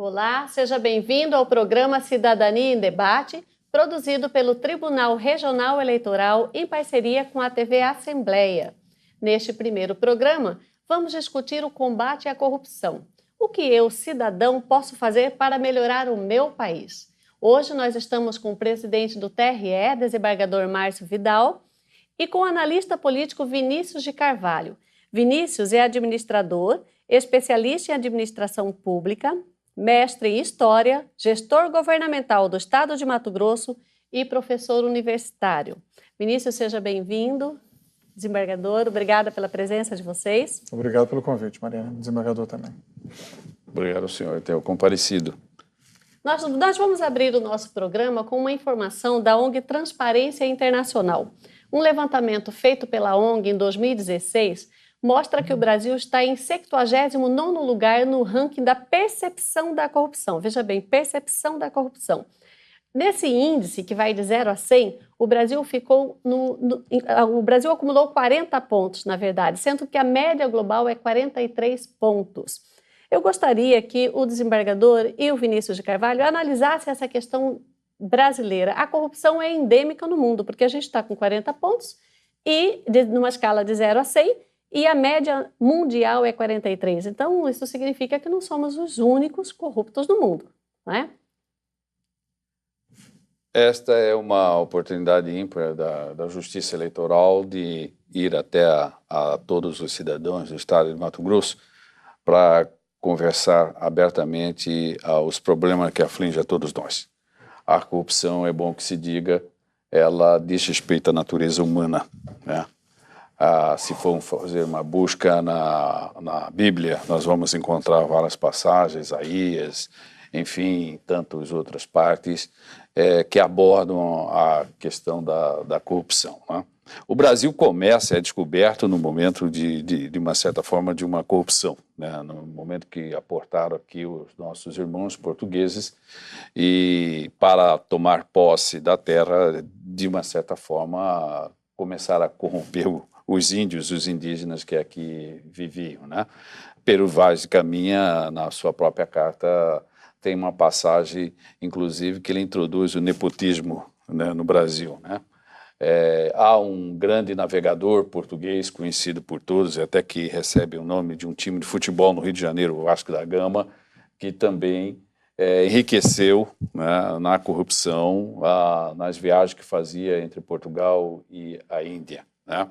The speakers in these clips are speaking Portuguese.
Olá, seja bem-vindo ao programa Cidadania em Debate, produzido pelo Tribunal Regional Eleitoral em parceria com a TV Assembleia. Neste primeiro programa, vamos discutir o combate à corrupção. O que eu, cidadão, posso fazer para melhorar o meu país? Hoje nós estamos com o presidente do TRE, desembargador Márcio Vidal, e com o analista político Vinícius de Carvalho. Vinícius é administrador, especialista em administração pública, mestre em História, gestor governamental do Estado de Mato Grosso e professor universitário. Vinícius, seja bem-vindo. Desembargador, obrigada pela presença de vocês. Obrigado pelo convite, Mariana. Desembargador também. Obrigado, senhor, por ter comparecido. Nós vamos abrir o nosso programa com uma informação da ONG Transparência Internacional. Um levantamento feito pela ONG em 2016 mostra que o Brasil está em 79º lugar no ranking da percepção da corrupção. Veja bem, percepção da corrupção. Nesse índice, que vai de 0 a 100, o Brasil acumulou 40 pontos, na verdade, sendo que a média global é 43 pontos. Eu gostaria que o desembargador e o Vinícius de Carvalho analisassem essa questão brasileira. A corrupção é endêmica no mundo, porque a gente está com 40 pontos, e numa escala de 0 a 100, e a média mundial é 43. Então, isso significa que não somos os únicos corruptos do mundo, não é? Esta é uma oportunidade ímpar da Justiça Eleitoral de ir até a todos os cidadãos do Estado de Mato Grosso para conversar abertamente os problemas que afligem a todos nós. A corrupção, é bom que se diga, ela diz respeito à natureza humana, né? Se formos fazer uma busca na Bíblia, nós vamos encontrar várias passagens, Isaías, enfim, tantas outras partes que abordam a questão da corrupção, né? O Brasil é descoberto no momento de uma certa forma de uma corrupção, né? No momento que aportaram aqui os nossos irmãos portugueses e para tomar posse da terra, de uma certa forma, começaram a corromper os índios, os indígenas que aqui viviam, né? Pero Vaz de Caminha, na sua própria carta, tem uma passagem, inclusive, que ele introduz o nepotismo, né, no Brasil, né? Há um grande navegador português, conhecido por todos, até que recebe o nome de um time de futebol no Rio de Janeiro, o Vasco da Gama, que também enriqueceu, né, na corrupção, nas viagens que fazia entre Portugal e a Índia, né?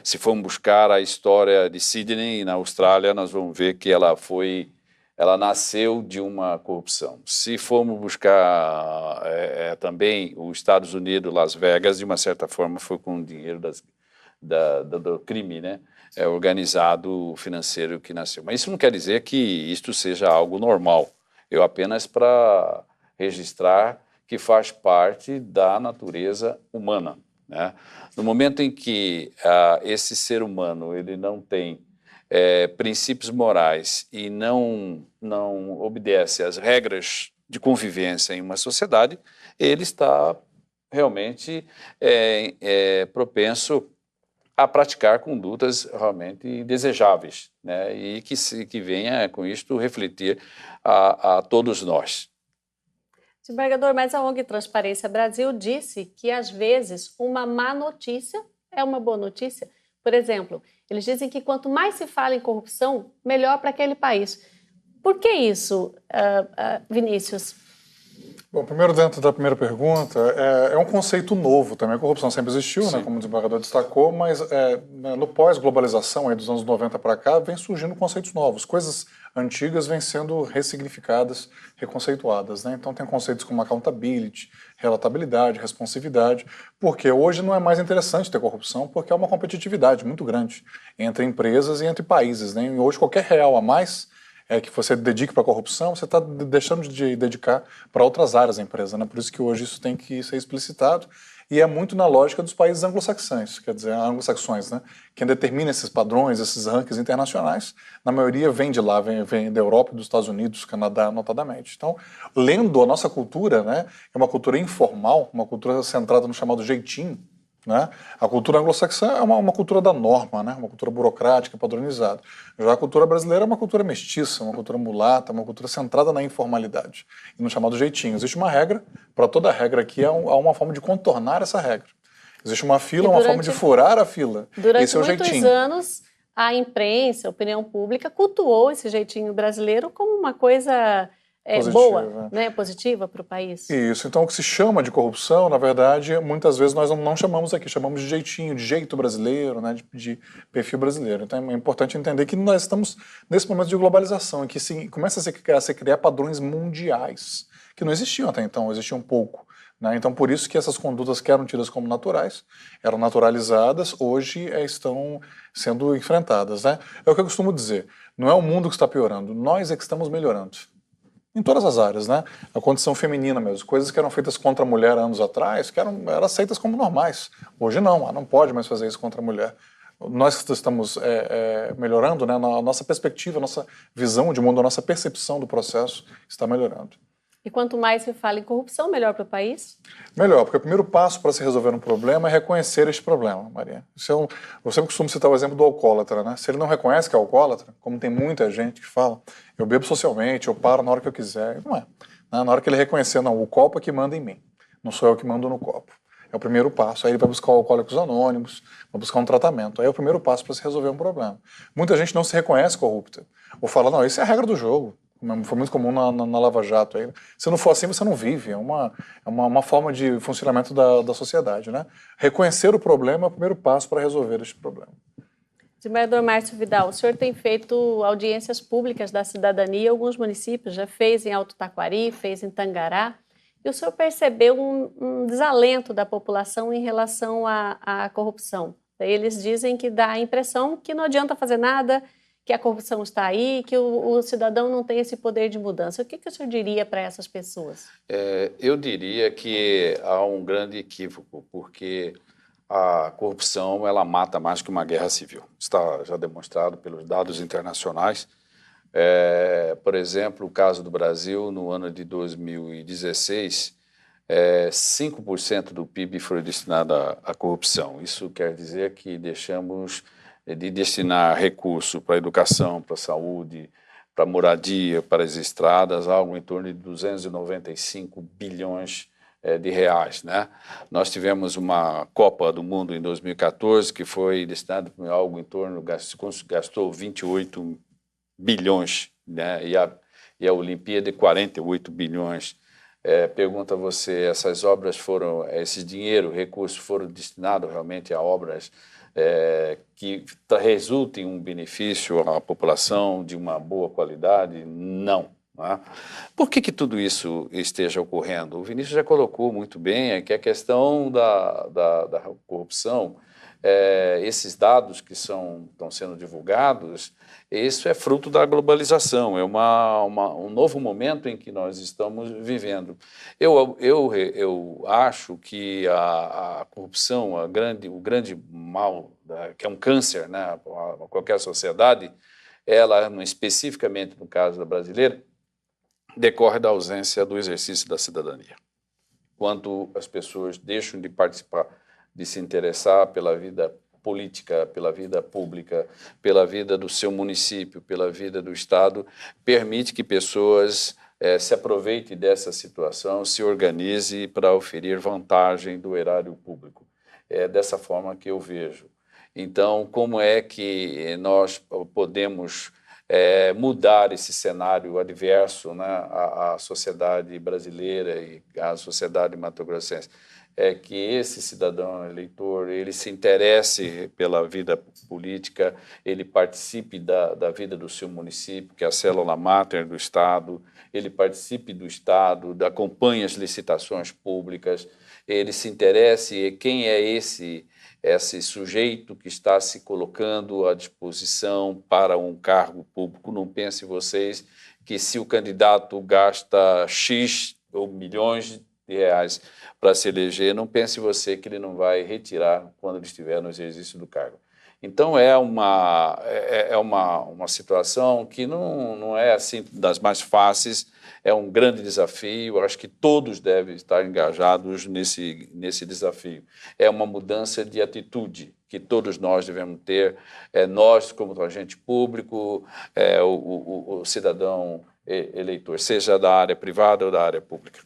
Se formos buscar a história de Sydney, na Austrália, nós vamos ver que ela nasceu de uma corrupção. Se formos buscar também os Estados Unidos, Las Vegas, de uma certa forma foi com o dinheiro do crime, né? Organizado financeiro que nasceu. Mas isso não quer dizer que isto seja algo normal. Eu apenas para registrar que faz parte da natureza humana, né? No momento em que esse ser humano ele não tem princípios morais e não obedece às regras de convivência em uma sociedade, ele está realmente propenso a praticar condutas realmente indesejáveis, né? E que venha com isto refletir a todos nós. Desembargador, mas a ONG Transparência Brasil disse que, às vezes, uma má notícia é uma boa notícia. Por exemplo, eles dizem que quanto mais se fala em corrupção, melhor para aquele país. Por que isso, Vinícius? Bom, primeiro, dentro da primeira pergunta, é um conceito novo também. A corrupção sempre existiu, né, como o desembargador destacou, mas no pós-globalização, dos anos 90 para cá, vem surgindo conceitos novos. Coisas antigas vêm sendo ressignificadas, reconceituadas, né? Então tem conceitos como accountability, relatabilidade, responsividade, porque hoje não é mais interessante ter corrupção, porque há uma competitividade muito grande entre empresas e entre países, né? E hoje qualquer real a mais que você dedique para a corrupção, você está deixando de dedicar para outras áreas da empresa, né? Por isso que hoje isso tem que ser explicitado e é muito na lógica dos países anglo-saxões, quer dizer, anglo-saxões, né? Quem determina esses padrões, esses rankings internacionais, na maioria vem de lá, vem da Europa, dos Estados Unidos, Canadá, notadamente. Então, lendo a nossa cultura, né, é uma cultura informal, uma cultura centrada no chamado jeitinho, né? A cultura anglo-saxã é uma cultura da norma, né? Uma cultura burocrática, padronizada. Já a cultura brasileira é uma cultura mestiça, uma cultura mulata, uma cultura centrada na informalidade e no chamado jeitinho. Existe uma regra, para toda regra aqui há uma forma de contornar essa regra. Existe uma fila, uma forma de furar a fila. Durante Esse é o muitos jeitinho. anos, a imprensa, a opinião pública cultuou esse jeitinho brasileiro como uma coisa boa, né? Positiva para o país. Isso. Então, o que se chama de corrupção, na verdade, muitas vezes nós não chamamos aqui, chamamos de jeitinho, de jeito brasileiro, né? De perfil brasileiro. Então, é importante entender que nós estamos nesse momento de globalização, em que começa a se criar padrões mundiais, que não existiam até então, existiam pouco. Né? Então, por isso que essas condutas que eram tidas como naturais, eram naturalizadas, hoje estão sendo enfrentadas. Né? É o que eu costumo dizer, não é o mundo que está piorando, nós é que estamos melhorando. Em todas as áreas, né? A condição feminina mesmo, coisas que eram feitas contra a mulher anos atrás, que eram aceitas como normais. Hoje não pode mais fazer isso contra a mulher. Nós estamos melhorando, né? A nossa perspectiva, a nossa visão de mundo, a nossa percepção do processo está melhorando. E quanto mais se fala em corrupção, melhor para o país? Melhor, porque o primeiro passo para se resolver um problema é reconhecer este problema, Maria. Eu sempre costumo citar o exemplo do alcoólatra, né? Se ele não reconhece que é alcoólatra, como tem muita gente que fala, eu bebo socialmente, eu paro na hora que eu quiser. Não é. Na hora que ele reconhecer, não, o copo é que manda em mim, não sou eu que mando no copo. É o primeiro passo. Aí ele vai buscar o Alcoólicos Anônimos, vai buscar um tratamento. Aí é o primeiro passo para se resolver um problema. Muita gente não se reconhece corrupta. Ou fala, não, isso é a regra do jogo. Foi muito comum na Lava Jato. Aí. Se não for assim, você não vive. É uma forma de funcionamento da sociedade. Né? Reconhecer o problema é o primeiro passo para resolver este problema. Desembargador Márcio Vidal, o senhor tem feito audiências públicas da cidadania em alguns municípios, já fez em Alto Taquari, fez em Tangará, e o senhor percebeu um desalento da população em relação à corrupção. Eles dizem que dá a impressão que não adianta fazer nada, que a corrupção está aí, que o cidadão não tem esse poder de mudança. O que o senhor diria para essas pessoas? Eu diria que há um grande equívoco, porque a corrupção ela mata mais que uma guerra civil. Está já demonstrado pelos dados internacionais. Por exemplo, o caso do Brasil, no ano de 2016, 5% do PIB foi destinado à corrupção. Isso quer dizer que deixamos de destinar recurso para a educação, para a saúde, para a moradia, para as estradas, algo em torno de 295 bilhões de reais. Né? Nós tivemos uma Copa do Mundo em 2014 que foi destinado para algo em torno, gastou 28 bilhões, né? e a Olimpíada de 48 bilhões. Pergunta a você, esses dinheiro, recursos foram destinados realmente a obras que resultem um benefício à população de uma boa qualidade? Não. Né? Por que tudo isso esteja ocorrendo? O Vinícius já colocou muito bem que a questão da corrupção, esses dados que estão sendo divulgados, isso é fruto da globalização, é um novo momento em que nós estamos vivendo. Eu acho que a corrupção, o grande mal, que é um câncer, né, a qualquer sociedade, ela, especificamente no caso da brasileira, decorre da ausência do exercício da cidadania. Quando as pessoas deixam de participar, de se interessar pela vida política, pela vida pública, pela vida do seu município, pela vida do Estado, permite que pessoas se aproveitem dessa situação, se organize para oferir vantagem do erário público. É dessa forma que eu vejo. Então, como é que nós podemos mudar esse cenário adverso, né, à sociedade brasileira e à sociedade mato-grossense? É que esse cidadão eleitor, ele se interesse pela vida política, ele participe da vida do seu município, que é a célula máter do Estado, ele participe do Estado, acompanhe as licitações públicas, ele se interesse quem é esse sujeito que está se colocando à disposição para um cargo público. Não pense vocês que se o candidato gasta X ou milhões de reais para se eleger, não pense você que ele não vai retirar quando ele estiver no exercício do cargo. Então é uma situação que não é assim das mais fáceis, é um grande desafio. Eu acho que todos devem estar engajados nesse desafio. É uma mudança de atitude que todos nós devemos ter, nós como agente público, o cidadão eleitor, seja da área privada ou da área pública.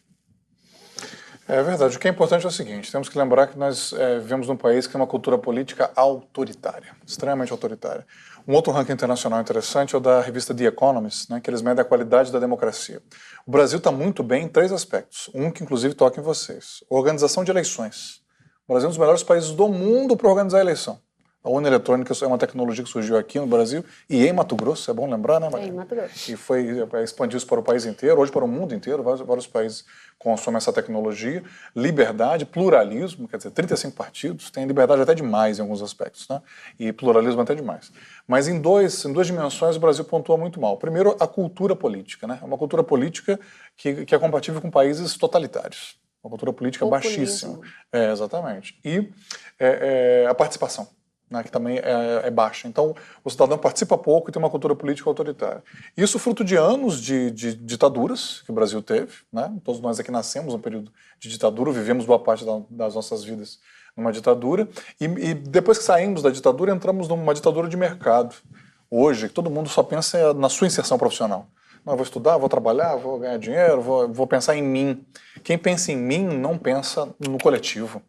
É verdade. O que é importante é o seguinte, temos que lembrar que nós vivemos num país que tem uma cultura política autoritária, extremamente autoritária. Um outro ranking internacional interessante é o da revista The Economist, né, que eles medem a qualidade da democracia. O Brasil está muito bem em 3 aspectos, um que inclusive toca em vocês. Organização de eleições. O Brasil é um dos melhores países do mundo para organizar a eleição. A urna eletrônica é uma tecnologia que surgiu aqui no Brasil e em Mato Grosso, é bom lembrar, né, Maria? Em Mato Grosso. E expandiu-se para o país inteiro, hoje para o mundo inteiro, vários países consomem essa tecnologia. Liberdade, pluralismo, quer dizer, 35 partidos, tem liberdade até demais em alguns aspectos, né? E pluralismo até demais. Mas em duas dimensões o Brasil pontua muito mal. Primeiro, a cultura política, né? É uma cultura política que é compatível com países totalitários. Uma cultura política baixíssima. Exatamente. E a participação, né, que também é baixa. Então, o cidadão participa pouco e tem uma cultura política autoritária. Isso fruto de anos de ditaduras que o Brasil teve, né? Todos nós aqui nascemos num período de ditadura, vivemos boa parte das nossas vidas numa ditadura, e depois que saímos da ditadura, entramos numa ditadura de mercado. Hoje, todo mundo só pensa na sua inserção profissional. Não, eu vou estudar, vou trabalhar, vou ganhar dinheiro, vou pensar em mim. Quem pensa em mim não pensa no coletivo.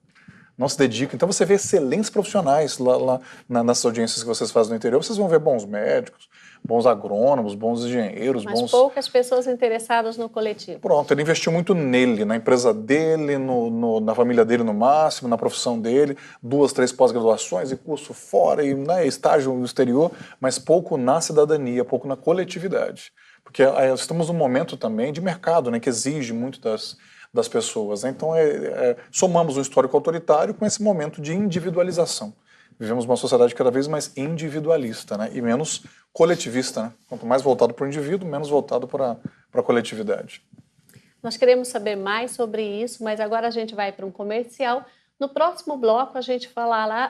Não se dedica. Então você vê excelentes profissionais lá nas audiências que vocês fazem no interior. Vocês vão ver bons médicos, bons agrônomos, bons engenheiros. Mas poucas pessoas interessadas no coletivo. Pronto, ele investiu muito nele, na empresa dele, na família dele no máximo, na profissão dele, 2, 3 pós-graduações e curso fora, e estágio no exterior, mas pouco na cidadania, pouco na coletividade. Porque estamos num momento também de mercado, né, que exige muito das pessoas, né? Então somamos um histórico autoritário com esse momento de individualização. Vivemos uma sociedade cada vez mais individualista, né? E menos coletivista, né? Quanto mais voltado para o indivíduo, menos voltado para a coletividade. Nós queremos saber mais sobre isso, mas agora a gente vai para um comercial. No próximo bloco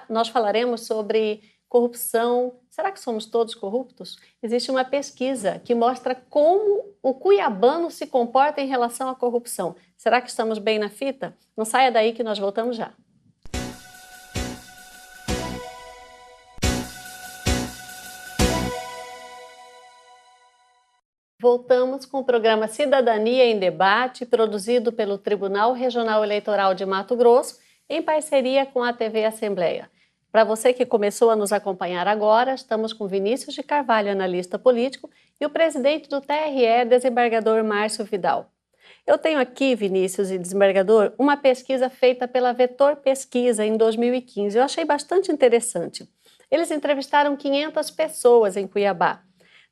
nós falaremos sobre corrupção. Será que somos todos corruptos? Existe uma pesquisa que mostra como o cuiabano se comporta em relação à corrupção. Será que estamos bem na fita? Não saia daí que nós voltamos já. Voltamos com o programa Cidadania em Debate, produzido pelo Tribunal Regional Eleitoral de Mato Grosso, em parceria com a TV Assembleia. Para você que começou a nos acompanhar agora, estamos com Vinícius de Carvalho, analista político, e o presidente do TRE, desembargador Márcio Vidal. Eu tenho aqui, Vinícius e desembargador, uma pesquisa feita pela Vetor Pesquisa em 2015. Eu achei bastante interessante. Eles entrevistaram 500 pessoas em Cuiabá.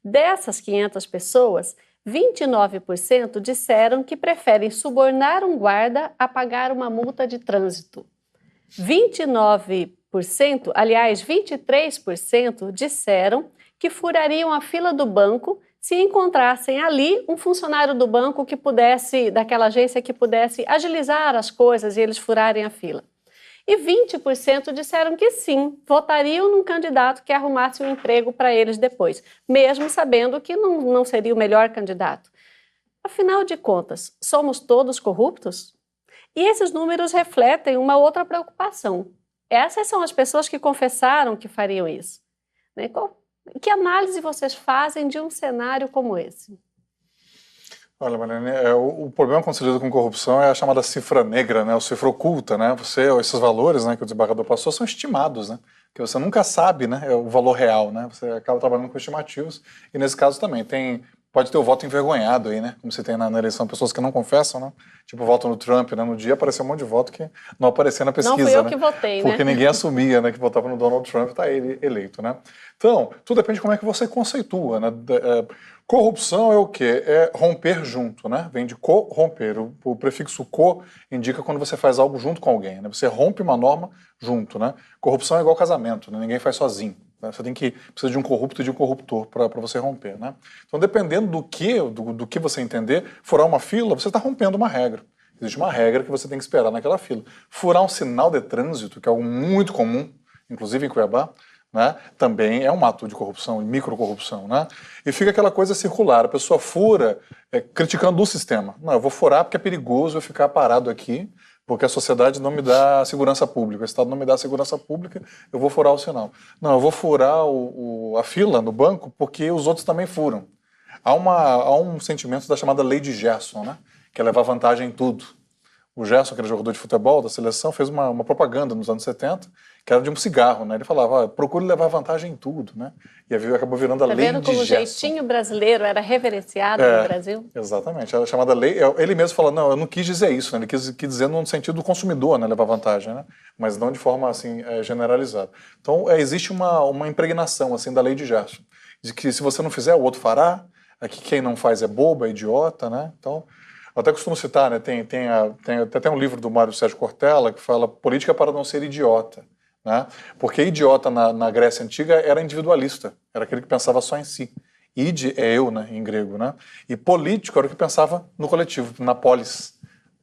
Dessas 500 pessoas, 29% disseram que preferem subornar um guarda a pagar uma multa de trânsito. 23% disseram que furariam a fila do banco se encontrassem ali um funcionário do banco daquela agência que pudesse agilizar as coisas e eles furarem a fila. E 20% disseram que sim, votariam num candidato que arrumasse um emprego para eles depois, mesmo sabendo que não seria o melhor candidato. Afinal de contas, somos todos corruptos? E esses números refletem uma outra preocupação. Essas são as pessoas que confessaram que fariam isso. Que análise vocês fazem de um cenário como esse? Olha, Mariane, o problema quando se lida com corrupção é a chamada cifra negra, né? Ou cifra oculta, né? Esses valores, né, que o desembargador passou são estimados, né? Que você nunca sabe, né, o valor real, né? Você acaba trabalhando com estimativos e nesse caso também pode ter o voto envergonhado aí, né? Como você tem na eleição, pessoas que não confessam, né? Tipo, votam no Trump, né? No dia apareceu um monte de voto que não aparecia na pesquisa, não fui eu, né? que votei, porque né? Ninguém assumia, né, que votava no Donald Trump e tá ele eleito, né? Então, tudo depende de como é que você conceitua, né? Corrupção é o quê? É romper junto, né? Vem de corromper. O prefixo co indica quando você faz algo junto com alguém, né? Você rompe uma norma junto, né? Corrupção é igual casamento, né? Ninguém faz sozinho. Você precisa de um corrupto e de um corruptor para você romper, né? Então, dependendo do que você entender, furar uma fila, você está rompendo uma regra. Existe uma regra que você tem que esperar naquela fila. Furar um sinal de trânsito, que é algo muito comum, inclusive em Cuiabá, né, também é um ato de corrupção e microcorrupção, né? E fica aquela coisa circular, a pessoa fura criticando o sistema. Não, eu vou furar porque é perigoso eu ficar parado aqui, porque a sociedade não me dá segurança pública, o Estado não me dá segurança pública, eu vou furar o sinal. Não, eu vou furar a fila no banco porque os outros também furam. Há um sentimento da chamada lei de Gerson, né, que é levar vantagem em tudo. O Gerson, aquele jogador de futebol da seleção, fez uma propaganda nos anos 70, que era de um cigarro, né? Ele falava, procure levar vantagem em tudo, né? E acabou virando a lei de Gerson. Tá vendo como o jeitinho brasileiro era reverenciado no Brasil? Exatamente, era chamada lei. Ele mesmo falou, não, eu não quis dizer isso, né? Ele quis dizer no sentido do consumidor, né? Levar vantagem, né? Mas não de forma assim generalizada. Então existe uma impregnação assim da lei de Gerson, de que se você não fizer, o outro fará. Aqui quem não faz é bobo, é idiota, né? Então eu até costumo citar, né? Tem até um livro do Mário Sérgio Cortella que fala política para não ser idiota, né? Porque idiota na Grécia Antiga era individualista, era aquele que pensava só em si. Ide é eu, né, em grego, né? E político era o que pensava no coletivo, na polis,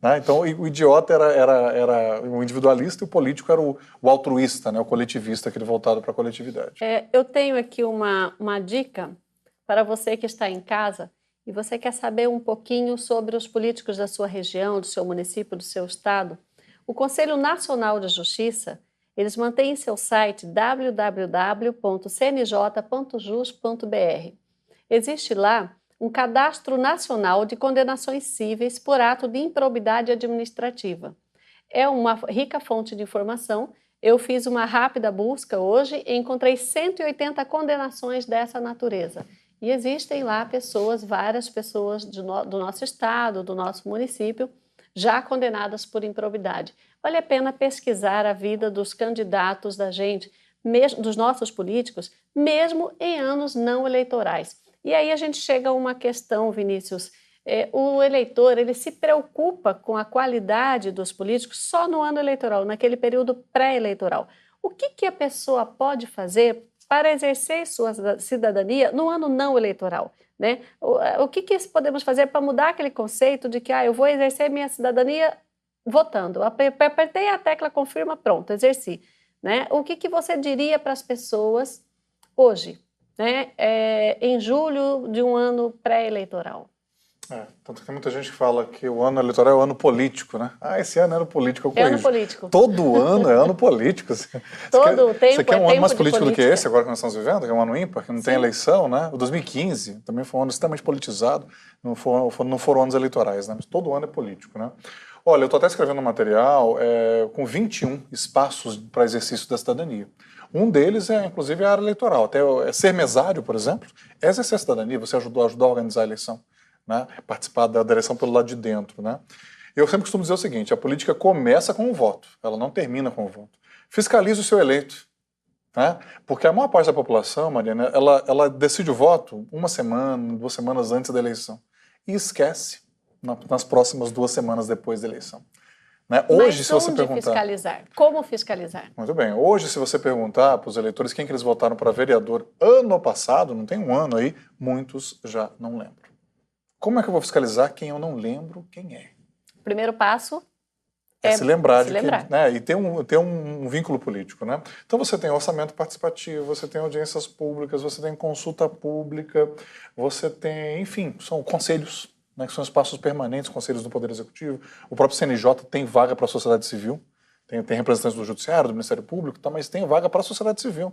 né? Então o idiota era o individualista e o político era o altruísta, né? O coletivista, aquele voltado para a coletividade. Eu tenho aqui uma dica para você que está em casa e você quer saber um pouquinho sobre os políticos da sua região, do seu município, do seu estado. O Conselho Nacional de Justiça, eles mantêm em seu site www.cnj.jus.br. Existe lá um cadastro nacional de condenações cíveis por ato de improbidade administrativa. É uma rica fonte de informação. Eu fiz uma rápida busca hoje e encontrei 180 condenações dessa natureza. E existem lá várias pessoas do nosso estado, do nosso município, já condenadas por improbidade. Vale a pena pesquisar a vida dos candidatos da gente, dos nossos políticos, mesmo em anos não eleitorais. E aí a gente chega a uma questão, Vinícius. O eleitor ele se preocupa com a qualidade dos políticos só no ano eleitoral, naquele período pré-eleitoral. O que a pessoa pode fazer para exercer sua cidadania no ano não eleitoral, né? O que podemos fazer para mudar aquele conceito de que eu vou exercer minha cidadania votando? Apertei a tecla confirma, pronto, exerci, né? O que você diria para as pessoas hoje, né? Em julho de um ano pré-eleitoral? Tanto que tem muita gente que fala que o ano eleitoral é o ano político, né? Esse ano é ano político, eu corrijo. É ano político. Todo ano é ano político. Todo o tempo Você quer um ano mais político do que esse, agora que nós estamos vivendo, que é um ano ímpar, que não tem eleição, né? O 2015 também foi um ano extremamente politizado, não foram anos eleitorais, né? Mas todo ano é político, né? Olha, eu estou até escrevendo um material com 21 espaços para exercício da cidadania. Um deles é, inclusive, a área eleitoral. Até ser mesário, por exemplo, é exercer a cidadania, você ajudar a organizar a eleição. Né, participar da eleição pelo lado de dentro. Né? Eu sempre costumo dizer o seguinte, a política começa com o voto, ela não termina com o voto. Fiscalize o seu eleito, né? Porque a maior parte da população, Mariana, ela decide o voto 1 semana, 2 semanas antes da eleição e esquece nas próximas 2 semanas depois da eleição. Né? Hoje, se você perguntar... fiscalizar? Como fiscalizar? Muito bem. Hoje, se você perguntar para os eleitores quem que eles votaram para vereador ano passado, não tem um ano aí, muitos já não lembram. Como é que eu vou fiscalizar quem eu não lembro quem é? O primeiro passo se lembrar. Né, e ter um vínculo político. Né? Então você tem orçamento participativo, você tem audiências públicas, você tem consulta pública, você tem, enfim, são conselhos, né, que são espaços permanentes, conselhos do Poder Executivo. O próprio CNJ tem vaga para a sociedade civil, tem representantes do Judiciário, do Ministério Público, mas tem vaga para a sociedade civil.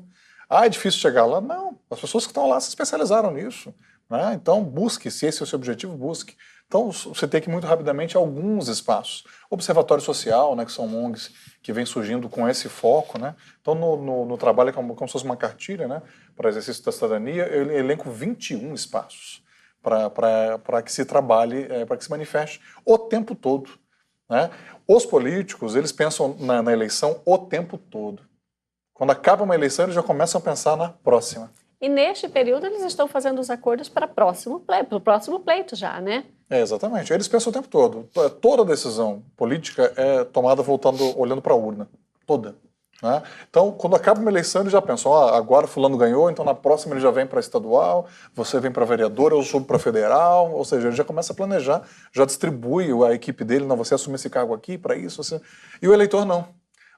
É difícil chegar lá? Não. As pessoas que estão lá se especializaram nisso. Né? Então, busque, se esse é o seu objetivo, busque. Então, você tem que ir muito rapidamente alguns espaços. Observatório Social, né, que são ONGs que vem surgindo com esse foco. Né? Então, no trabalho, como se fosse uma cartilha, né, para exercício da cidadania, eu elenco 21 espaços para que se trabalhe, para que se manifeste o tempo todo. Né? Os políticos, eles pensam na eleição o tempo todo. Quando acaba uma eleição, eles já começam a pensar na próxima. E neste período eles estão fazendo os acordos para o próximo pleito já, né? Exatamente. Eles pensam o tempo todo. Toda decisão política é tomada olhando para a urna. Toda. Né? Então, quando acaba uma eleição, eles já pensam, agora fulano ganhou, então na próxima ele já vem para estadual, você vem para vereador, eu subo para federal, ou seja, ele já começa a planejar, já distribui a equipe dele, não, você assume esse cargo aqui para isso. E o eleitor não.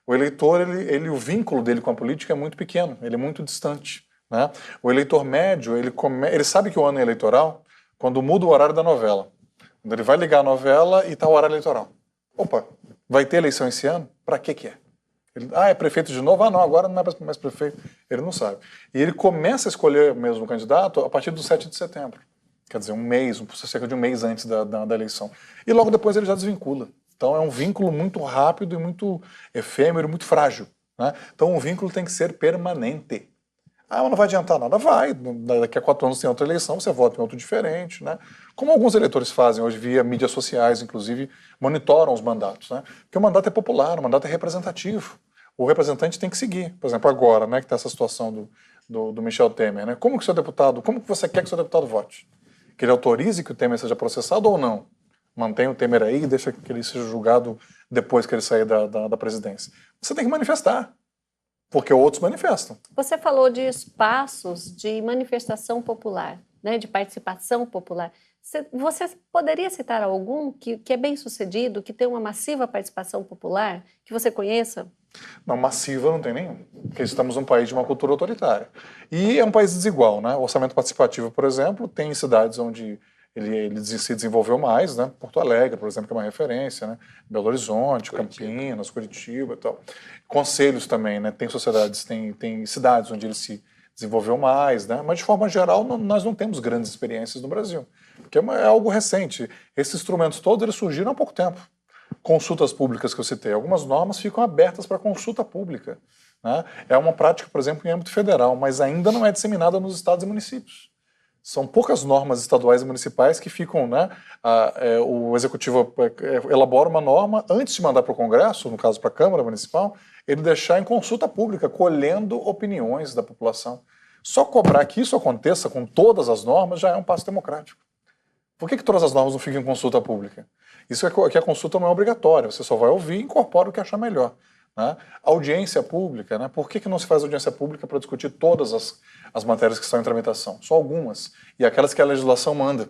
O eleitor, o vínculo dele com a política é muito pequeno, ele é muito distante, né? O eleitor médio, ele sabe que o ano é eleitoral quando muda o horário da novela. Quando ele vai ligar a novela e está o horário eleitoral. Opa, vai ter eleição esse ano? Para que é? É prefeito de novo? Não, agora não é mais prefeito. Ele não sabe. E ele começa a escolher mesmo o candidato a partir do 7 de setembro. Quer dizer, cerca de um mês antes da eleição. E logo depois ele já desvincula. Então é um vínculo muito rápido e muito efêmero, muito frágil, né? Então o vínculo tem que ser permanente. Mas não vai adiantar nada. Vai, daqui a 4 anos tem outra eleição, você vota em outro diferente, né? Como alguns eleitores fazem hoje via mídias sociais, inclusive, monitoram os mandatos, né? Porque o mandato é popular, o mandato é representativo. O representante tem que seguir. Por exemplo, agora, né, que está essa situação do Michel Temer, né? Como que você quer que o seu deputado vote? Que ele autorize que o Temer seja processado ou não? Mantém o Temer aí e deixa que ele seja julgado depois que ele sair da presidência. Você tem que manifestar, porque outros manifestam. Você falou de espaços de manifestação popular, né, de participação popular. Você poderia citar algum que é bem sucedido, que tem uma massiva participação popular, que você conheça? Não, massiva não tem nenhum, porque estamos num país de uma cultura autoritária. E é um país desigual, né? O orçamento participativo, por exemplo, tem cidades onde ele se desenvolveu mais, né? Porto Alegre, por exemplo, que é uma referência, né? Belo Horizonte, Campinas, Curitiba e tal. Conselhos também, né? Tem sociedades, tem cidades onde ele se desenvolveu mais, né? Mas de forma geral nós não temos grandes experiências no Brasil, porque é algo recente. Esses instrumentos todos eles surgiram há pouco tempo. Consultas públicas que eu citei, algumas normas ficam abertas para consulta pública, né? É uma prática, por exemplo, em âmbito federal, mas ainda não é disseminada nos estados e municípios. São poucas normas estaduais e municipais que ficam, né? O executivo elabora uma norma antes de mandar para o Congresso, no caso para a Câmara Municipal, ele deixar em consulta pública, colhendo opiniões da população. Só cobrar que isso aconteça com todas as normas já é um passo democrático. Por que todas as normas não ficam em consulta pública? Isso é que a consulta não é obrigatória, você só vai ouvir e incorpora o que achar melhor, né? Audiência pública, né? Por que não se faz audiência pública para discutir todas as matérias que estão em tramitação? Só algumas. E aquelas que a legislação manda.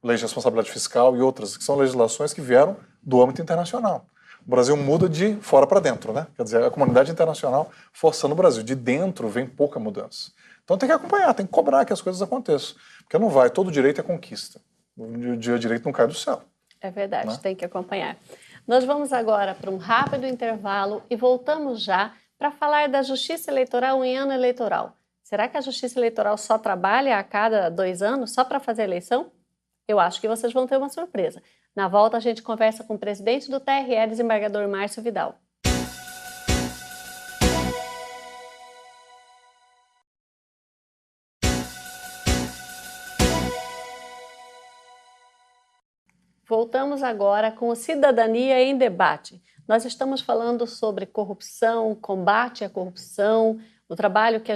Lei de responsabilidade fiscal e outras, que são legislações que vieram do âmbito internacional. O Brasil muda de fora para dentro, né? Quer dizer, a comunidade internacional forçando o Brasil. De dentro vem pouca mudança. Então tem que acompanhar, tem que cobrar que as coisas aconteçam. Porque não vai, todo direito é conquista. O direito não cai do céu. É verdade, né? Tem que acompanhar. Nós vamos agora para um rápido intervalo e voltamos já para falar da Justiça Eleitoral em ano eleitoral. Será que a Justiça Eleitoral só trabalha a cada 2 anos, só para fazer eleição? Eu acho que vocês vão ter uma surpresa. Na volta a gente conversa com o presidente do TRE, desembargador Márcio Vidal. Voltamos agora com o Cidadania em Debate. Nós estamos falando sobre corrupção, combate à corrupção, o trabalho que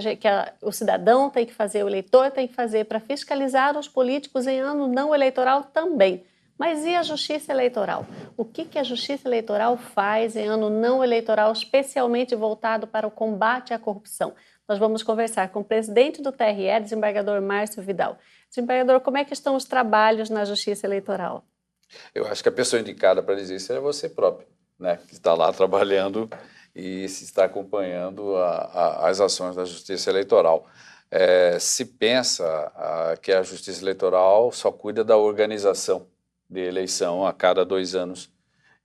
o cidadão tem que fazer, o eleitor tem que fazer para fiscalizar os políticos em ano não eleitoral também. Mas e a Justiça Eleitoral? O que a Justiça Eleitoral faz em ano não eleitoral, especialmente voltado para o combate à corrupção? Nós vamos conversar com o presidente do TRE, desembargador Márcio Vidal. Desembargador, como é que estão os trabalhos na Justiça Eleitoral? Eu acho que a pessoa indicada para dizer isso é você próprio, né? Que está lá trabalhando e se está acompanhando as ações da Justiça Eleitoral. Se pensa que a Justiça Eleitoral só cuida da organização de eleição a cada 2 anos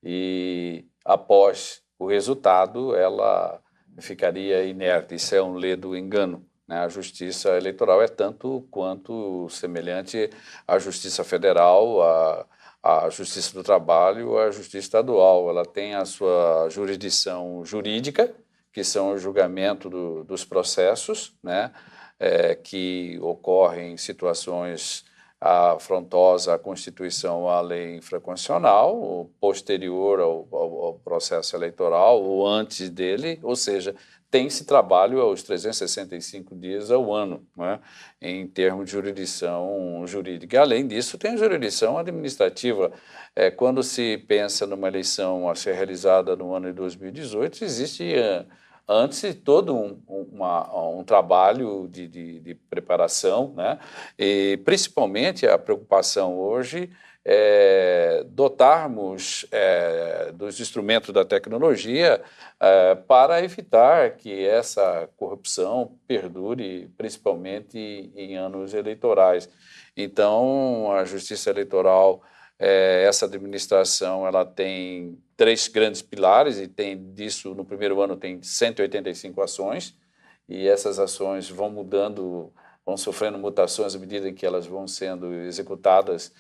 e após o resultado ela ficaria inerte. Isso é um ledo engano. A Justiça Eleitoral é tanto quanto semelhante à Justiça Federal, a Justiça do Trabalho, a Justiça Estadual. Ela tem a sua jurisdição jurídica, que são o julgamento dos processos, né, que ocorrem em situações afrontosas à Constituição, à lei infraconstitucional, posterior ao processo eleitoral ou antes dele, ou seja, tem esse trabalho aos 365 dias ao ano, né, em termos de jurisdição jurídica. Além disso, tem a jurisdição administrativa. Quando se pensa numa eleição a ser realizada no ano de 2018, existe antes todo um trabalho de preparação, né, e principalmente a preocupação hoje dotarmos dos instrumentos da tecnologia para evitar que essa corrupção perdure, principalmente em anos eleitorais. Então, a Justiça Eleitoral, essa administração, ela tem 3 grandes pilares, e tem disso, no primeiro ano, tem 185 ações, e essas ações vão mudando, vão sofrendo mutações à medida que elas vão sendo executadas,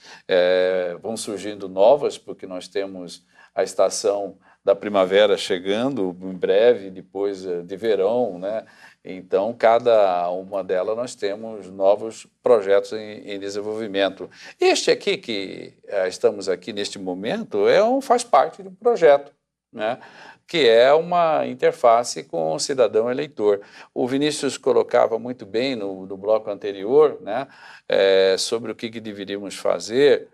vão surgindo novas, porque nós temos a estação da primavera chegando em breve, depois de verão, né? Então, cada uma delas nós temos novos projetos em desenvolvimento. Este aqui, que estamos aqui neste momento, faz parte de um projeto, né? Que é uma interface com o cidadão eleitor. O Vinícius colocava muito bem no bloco anterior, né, sobre o que deveríamos fazer.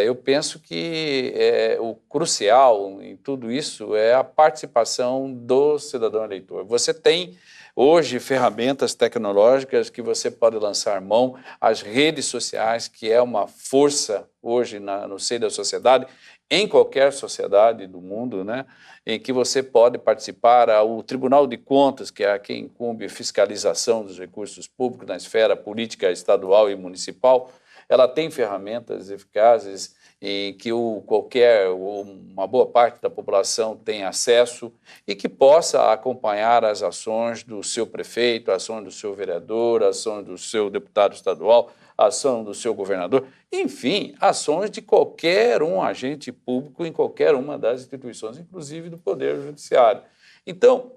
Eu penso que o crucial em tudo isso é a participação do cidadão eleitor. Você tem hoje ferramentas tecnológicas que você pode lançar mão, as redes sociais, que é uma força hoje no seio da sociedade, em qualquer sociedade do mundo, né, em que você pode participar. O Tribunal de Contas, que é quem incumbe a fiscalização dos recursos públicos na esfera política estadual e municipal, ela tem ferramentas eficazes em que uma boa parte da população tem acesso e que possa acompanhar as ações do seu prefeito, ações do seu vereador, ações do seu deputado estadual, ação do seu governador, enfim, ações de qualquer agente público em qualquer uma das instituições, inclusive do Poder Judiciário. Então,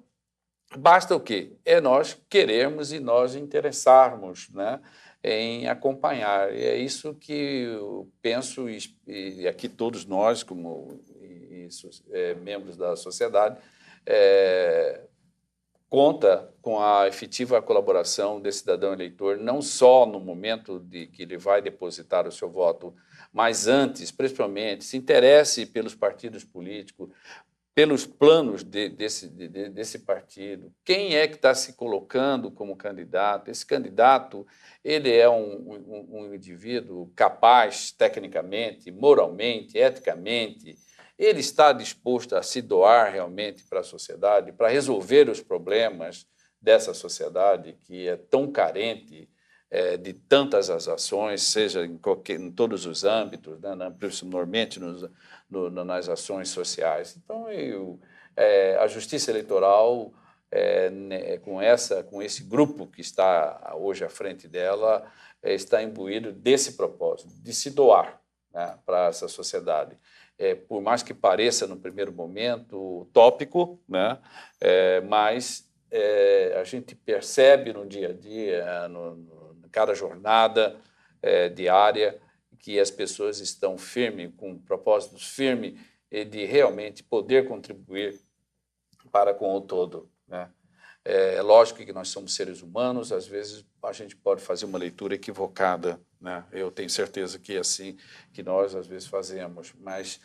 basta o quê? É nós querermos e nós interessarmos, né, em acompanhar. E é isso que eu penso, e aqui todos nós, como membros da sociedade, conta com a efetiva colaboração desse cidadão eleitor, não só no momento de que ele vai depositar o seu voto, mas antes, principalmente, se interesse pelos partidos políticos, pelos planos desse partido, quem é que está se colocando como candidato. Esse candidato, ele é um indivíduo capaz tecnicamente, moralmente, eticamente, ele está disposto a se doar realmente para a sociedade, para resolver os problemas dessa sociedade que é tão carente de tantas ações, seja em todos os âmbitos, né, principalmente nas ações sociais. Então, a Justiça Eleitoral, com esse grupo que está hoje à frente dela, está imbuído desse propósito, de se doar, né, para essa sociedade. Por mais que pareça, no primeiro momento, utópico, né, mas a gente percebe no dia a dia, cada jornada diária, que as pessoas estão firmes, com propósitos firmes de realmente poder contribuir para com o todo, né? É lógico que nós somos seres humanos, às vezes a gente pode fazer uma leitura equivocada, né? Eu tenho certeza que é assim que nós às vezes fazemos, mas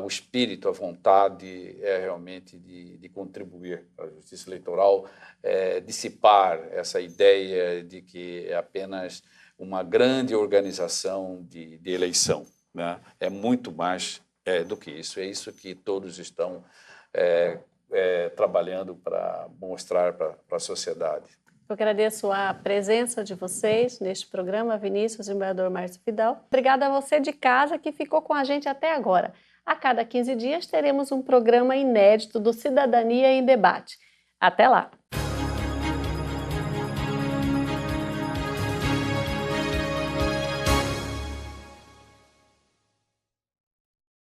o espírito, a vontade é realmente de contribuir para a justiça eleitoral, dissipar essa ideia de que é apenas uma grande organização de eleição, né? É muito mais do que isso. É isso que todos estão trabalhando para mostrar para a sociedade. Eu agradeço a presença de vocês neste programa, Vinícius e o vereador Márcio Vidal. Obrigada a você de casa que ficou com a gente até agora. A cada 15 dias teremos um programa inédito do Cidadania em Debate. Até lá!